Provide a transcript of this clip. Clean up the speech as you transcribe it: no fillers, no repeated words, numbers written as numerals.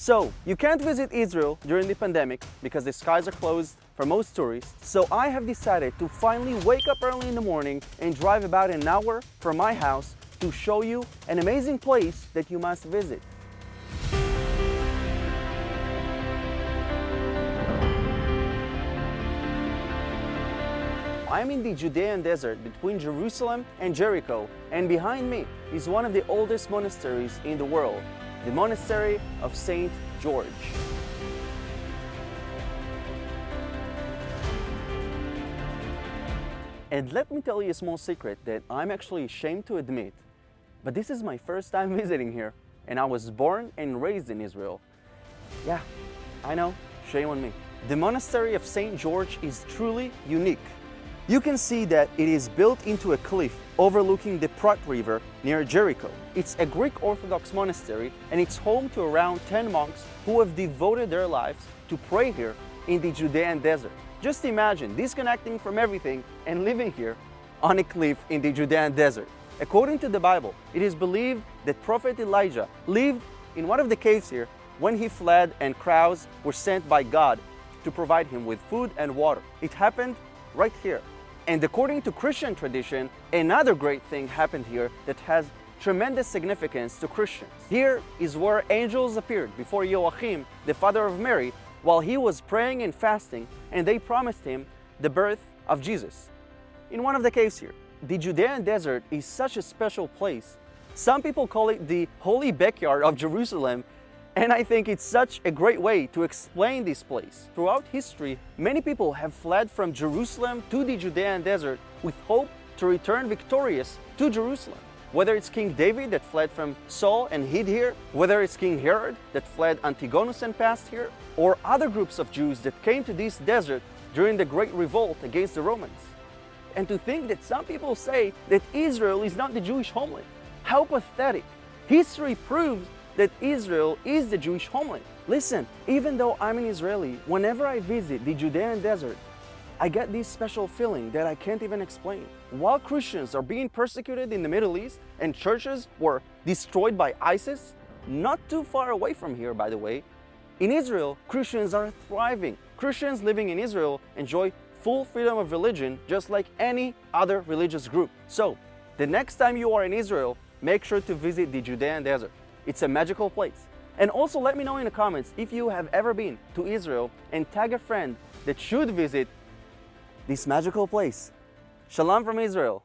So, you can't visit Israel during the pandemic because the skies are closed for most tourists. So I have decided to finally wake up early in the morning and drive about an hour from my house to show you an amazing place that you must visit. I'm in the Judean Desert between Jerusalem and Jericho, and behind me is one of the oldest monasteries in the world, the Monastery of St. George. And let me tell you a small secret that I'm actually ashamed to admit, but this is my first time visiting here, and I was born and raised in Israel. Yeah, I know, shame on me. The Monastery of St. George is truly unique. You can see that it is built into a cliff overlooking the Prat River near Jericho. It's a Greek Orthodox monastery, and it's home to around 10 monks who have devoted their lives to pray here in the Judean Desert. Just imagine disconnecting from everything and living here on a cliff in the Judean Desert. According to the Bible, it is believed that Prophet Elijah lived in one of the caves here when he fled and crowds were sent by God to provide him with food and water. It happened right here. And according to Christian tradition, another great thing happened here that has tremendous significance to Christians. Here is where angels appeared before Joachim, the father of Mary, while he was praying and fasting, and they promised him the birth of Jesus. In one of the caves here, the Judean Desert is such a special place. Some people call it the holy backyard of Jerusalem, and I think it's such a great way to explain this place. Throughout history, many people have fled from Jerusalem to the Judean Desert with hope to return victorious to Jerusalem. Whether it's King David that fled from Saul and hid here, whether it's King Herod that fled Antigonus and passed here, or other groups of Jews that came to this desert during the Great Revolt against the Romans. And to think that some people say that Israel is not the Jewish homeland. How pathetic! History proves that Israel is the Jewish homeland. Listen, even though I'm an Israeli, whenever I visit the Judean Desert, I get this special feeling that I can't even explain. While Christians are being persecuted in the Middle East and churches were destroyed by ISIS, not too far away from here, by the way, in Israel, Christians are thriving. Christians living in Israel enjoy full freedom of religion just like any other religious group. So, the next time you are in Israel, make sure to visit the Judean Desert. It's a magical place. And also let me know in the comments if you have ever been to Israel, and tag a friend that should visit this magical place. Shalom from Israel.